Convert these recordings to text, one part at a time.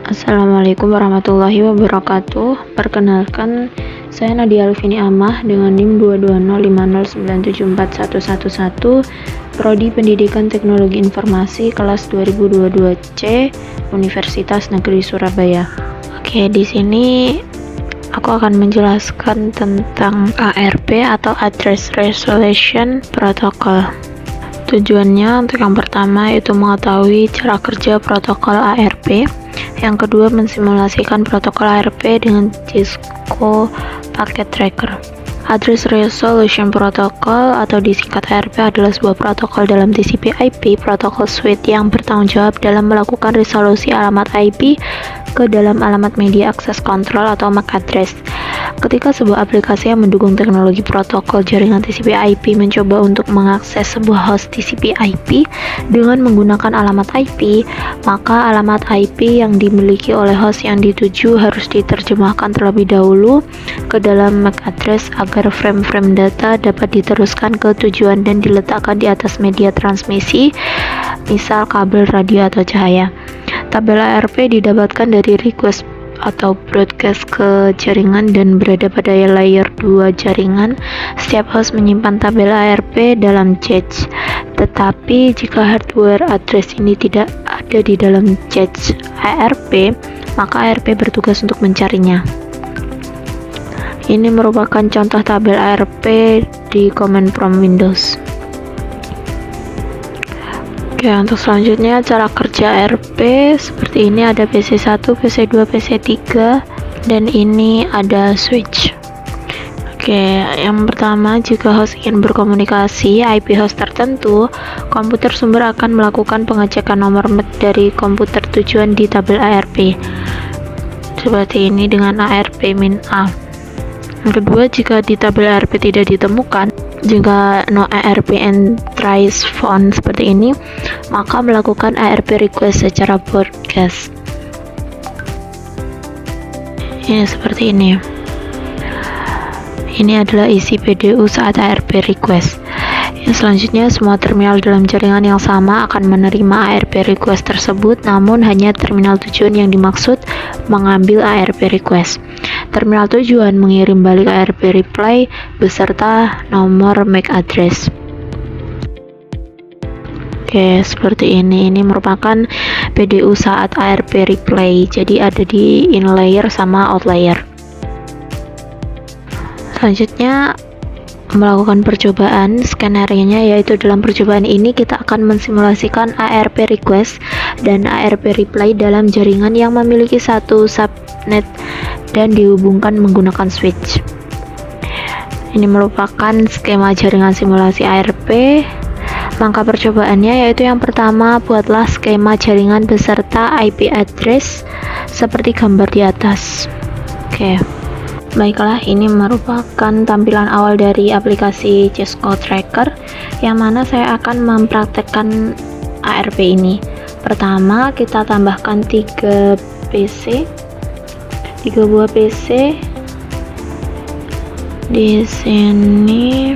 Assalamualaikum warahmatullahi wabarakatuh. Perkenalkan, saya Nadia Alvini Amah dengan NIM 22050974111, Prodi Pendidikan Teknologi Informasi kelas 2022C, Universitas Negeri Surabaya. Oke, di sini aku akan menjelaskan tentang ARP atau Address Resolution Protocol. Tujuannya untuk yang pertama yaitu mengetahui cara kerja protokol ARP. Yang kedua, mensimulasikan protokol ARP dengan Cisco Packet Tracker. Address Resolution Protocol atau disingkat ARP adalah sebuah protokol dalam TCP/IP protokol suite yang bertanggung jawab dalam melakukan resolusi alamat IP ke dalam alamat media akses kontrol atau MAC address. Ketika sebuah aplikasi yang mendukung teknologi protokol jaringan TCP/IP mencoba untuk mengakses sebuah host TCP/IP dengan menggunakan alamat IP, maka alamat IP yang dimiliki oleh host yang dituju harus diterjemahkan terlebih dahulu ke dalam MAC address agar frame-frame data dapat diteruskan ke tujuan dan diletakkan di atas media transmisi, misal kabel radio atau cahaya. Tabel ARP didapatkan dari request atau broadcast ke jaringan dan berada pada layer 2 jaringan. Setiap host menyimpan tabel ARP dalam cache, tetapi jika hardware address ini tidak ada di dalam cache ARP, maka ARP bertugas untuk mencarinya. Ini merupakan contoh tabel ARP di command prompt Windows. Oke, untuk selanjutnya cara kerja ARP seperti ini, ada PC1, PC2, PC3, dan ini ada switch. Oke, yang pertama, jika host ingin berkomunikasi IP host tertentu, komputer sumber akan melakukan pengecekan nomor MAC dari komputer tujuan di tabel ARP. Seperti ini dengan ARP-A. Yang kedua, jika di tabel ARP tidak ditemukan, jika no ARP entries found seperti ini, maka melakukan ARP request secara broadcast. Ini seperti ini. Ini adalah isi PDU saat ARP request. Yang selanjutnya, semua terminal dalam jaringan yang sama akan menerima ARP request tersebut, namun hanya terminal tujuan yang dimaksud mengambil ARP request. Terminal tujuan mengirim balik ARP reply beserta nomor MAC address. Oke, seperti ini. Ini merupakan PDU saat ARP reply. Jadi ada di in layer sama out layer. Selanjutnya, melakukan percobaan. Skenario-nya yaitu dalam percobaan ini kita akan mensimulasikan ARP request dan ARP reply dalam jaringan yang memiliki satu subnet dan dihubungkan menggunakan switch. Ini merupakan skema jaringan simulasi ARP. Langkah percobaannya yaitu yang pertama, buatlah skema jaringan beserta IP address seperti gambar di atas. Oke. Baiklah, ini merupakan tampilan awal dari aplikasi Cisco Tracker yang mana saya akan mempraktekkan ARP ini. Pertama, kita tambahkan 3 buah PC. Di sini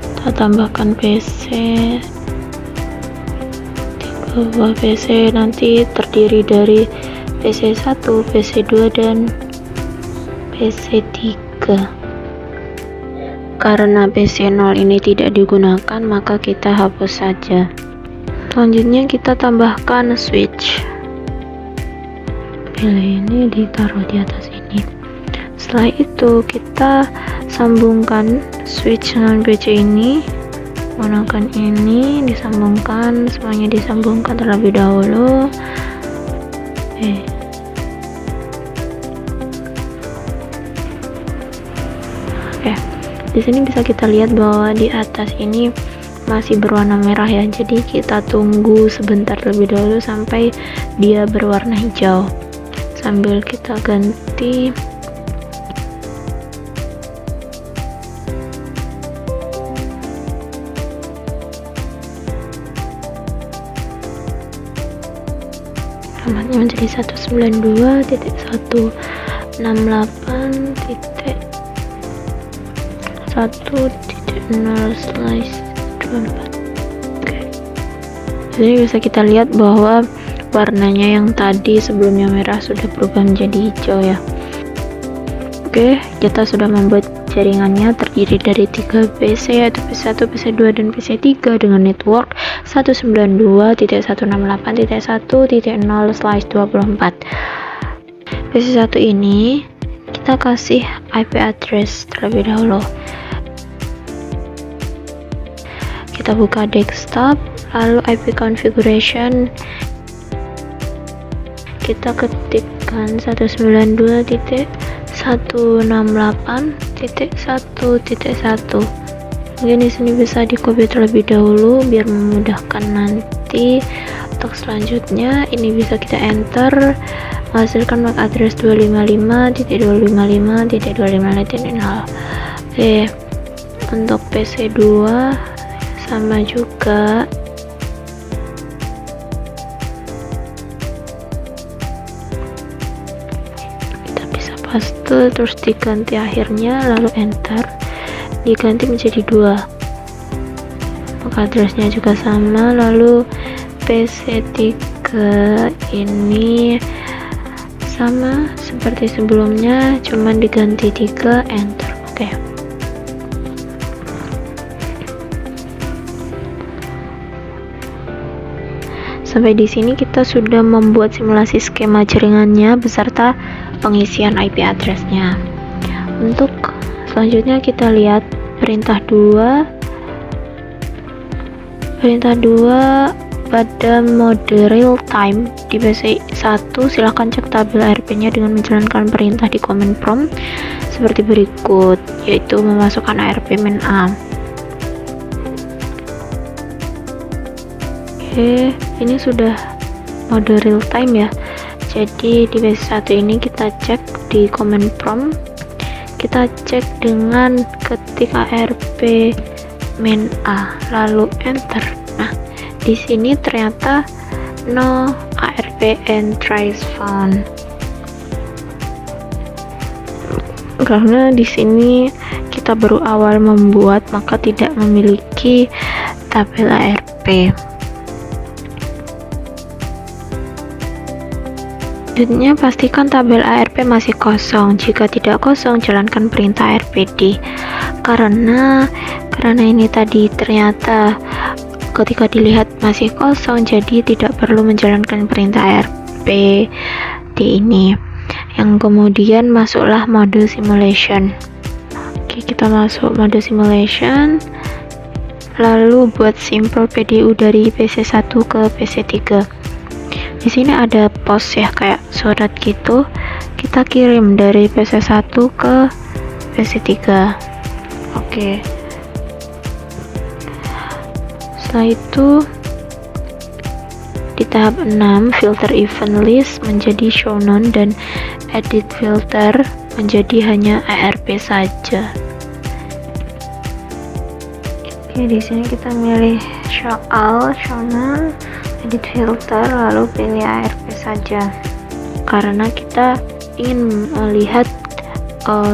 kita tambahkan PC 3 buah PC, nanti terdiri dari PC1, PC2, dan PC3. Karena PC0 ini tidak digunakan, maka kita hapus saja. Selanjutnya kita tambahkan switch. Pilih ini, ditaruh di atas ini. Setelah itu kita sambungkan switch dengan PC ini, menggunakan ini, disambungkan, semuanya disambungkan terlebih dahulu. Di sini bisa kita lihat bahwa di atas ini masih berwarna merah ya, jadi kita tunggu sebentar lebih dahulu sampai dia berwarna hijau sambil kita ganti. Alamatnya menjadi 192.168.1.0/24. Oke. Jadi bisa kita lihat bahwa warnanya yang tadi sebelumnya merah sudah berubah menjadi hijau ya. Oke, kita sudah membuat jaringannya terdiri dari 3 PC yaitu PC1, PC2, dan PC3 dengan network 192.168.1.0/24. PC1 ini kita kasih IP address terlebih dahulu. Kita buka desktop, lalu IP configuration kita ketikkan 192.168.1.1. Mungkin di sini bisa di copy terlebih dahulu biar memudahkan nanti untuk selanjutnya. Ini bisa kita enter, menghasilkan MAC address 255.255.255.0. Oke, untuk PC2 sama juga. Paste terus diganti akhirnya, lalu enter, diganti menjadi 2. Maka addressnya juga sama, lalu PC3 ini sama seperti sebelumnya, cuman diganti 3, enter. Oke. Sampai di sini kita sudah membuat simulasi skema jaringannya beserta pengisian IP address-nya. Untuk selanjutnya kita lihat perintah 2 pada mode real time di PC1. Silahkan cek tabel ARP-nya dengan menjalankan perintah di command prompt seperti berikut, yaitu memasukkan ARP min A. Oke, ini sudah mode real time ya. Jadi di PC1 ini kita cek di command prompt, kita cek dengan ketik ARP min A lalu enter. Nah, di sini ternyata no ARP entries found. Karena di sini kita baru awal membuat, maka tidak memiliki tabel ARP. Selanjutnya, pastikan tabel ARP masih kosong. Jika tidak kosong, jalankan perintah RPD. Karena ini tadi ternyata ketika dilihat masih kosong, jadi tidak perlu menjalankan perintah RPD ini. Yang kemudian masuklah mode simulation. Oke, kita masuk mode simulation. Lalu buat simple PDU dari PC1 ke PC3. Di sini ada post ya, kayak surat gitu. Kita kirim dari PC1 ke PC3. Oke. Setelah itu di tahap 6 filter event list menjadi show none dan edit filter menjadi hanya ARP saja. Oke, di sini kita milih show all, show none, edit filter, lalu pilih ARP saja karena kita ingin melihat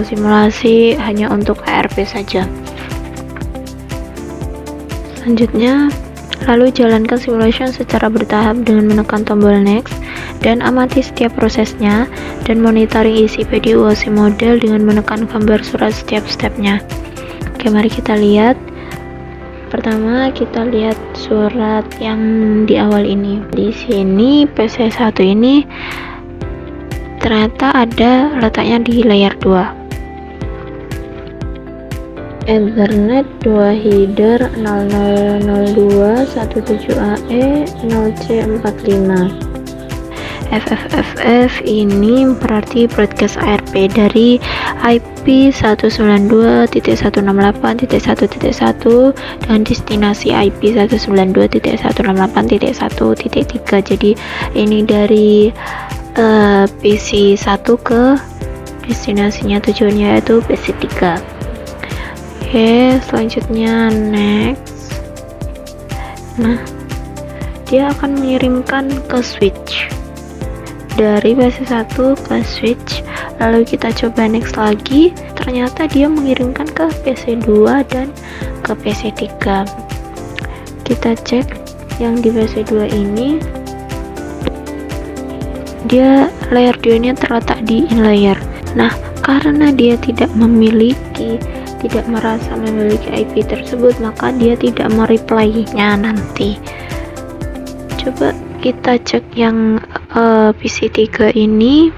simulasi hanya untuk ARP saja. Selanjutnya, lalu jalankan simulation secara bertahap dengan menekan tombol next dan amati setiap prosesnya dan monitoring isi PDU OC model dengan menekan gambar surat setiap stepnya. Oke, mari kita lihat. Pertama, kita lihat surat yang di awal ini. Di sini PC1 ini ternyata ada letaknya di layer 2. Ethernet 2 header 000217AE 0C45. FFFF ini berarti broadcast ARP dari IP 192.168.1.1 dan destinasi IP 192.168.1.3. Jadi ini dari PC1 ke destinasinya, tujuannya yaitu PC3. Oke, selanjutnya next. Nah, dia akan mengirimkan ke switch dari PC1 ke switch, lalu kita coba next lagi. Ternyata dia mengirimkan ke PC2 dan ke PC3. Kita cek yang di PC2 ini. layer 2 ini terletak di in layer. Nah, karena dia tidak merasa memiliki IP tersebut, maka dia tidak mereply-nya nanti. Coba kita cek yang PC3 ini,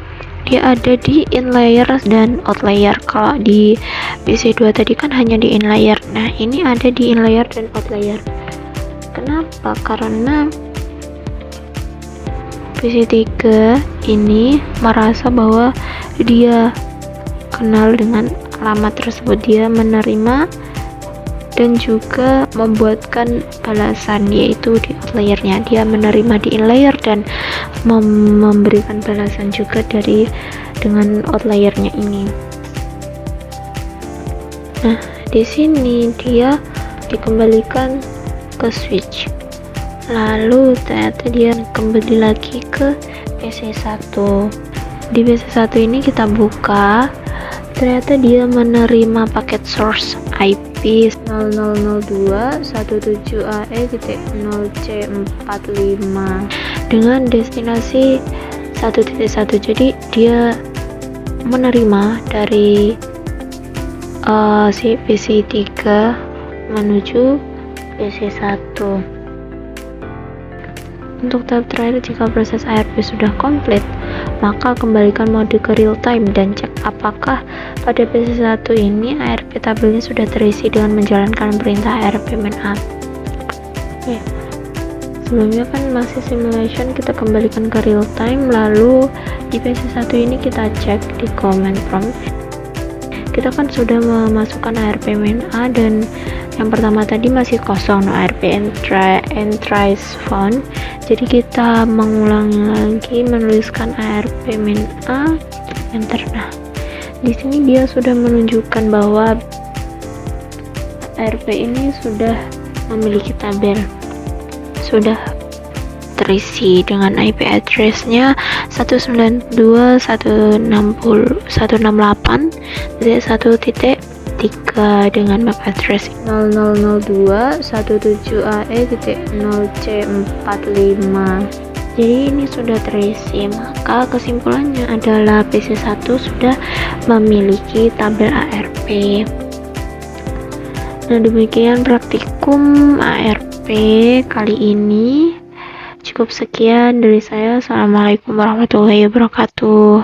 dia ada di in layer dan out layer. Kalau di PC2 tadi kan hanya di in layer. Nah, ini ada di in layer dan out layer. Kenapa? Karena PC3 ini merasa bahwa dia kenal dengan alamat tersebut, dia menerima dan juga membuatkan balasan, yaitu di out layernya. Dia menerima di in layer dan memberikan balasan juga dengan out layernya ini. Nah, di sini dia dikembalikan ke switch, lalu ternyata dia kembali lagi ke PC1. Di PC1 ini kita buka, ternyata dia menerima paket source IP 002117AE.0C45 dengan destinasi 1.1. Jadi dia menerima dari si PC3 menuju PC1. Untuk tahap terakhir, jika proses ARP sudah komplit, maka kembalikan mode ke real time dan cek apakah pada PC1 ini ARP tabelnya sudah terisi dengan menjalankan perintah ARP main up. Oke. Sebelumnya kan masih simulation, kita kembalikan ke real time, lalu di PC1 ini kita cek di command prompt. Kita kan sudah memasukkan ARP main A, dan yang pertama tadi masih kosong, no ARP entries found. Jadi kita mengulangi lagi, menuliskan ARP main A, enter. Nah, di sini dia sudah menunjukkan bahwa ARP ini sudah memiliki tabel, sudah terisi dengan IP address-nya 192.168.1.3 dengan MAC address 000217AE.0C45. Jadi ini sudah terisi, maka kesimpulannya adalah PC1 sudah memiliki tabel ARP. Nah, demikian praktikum ARP kali ini. Cukup sekian dari saya. Assalamualaikum warahmatullahi wabarakatuh.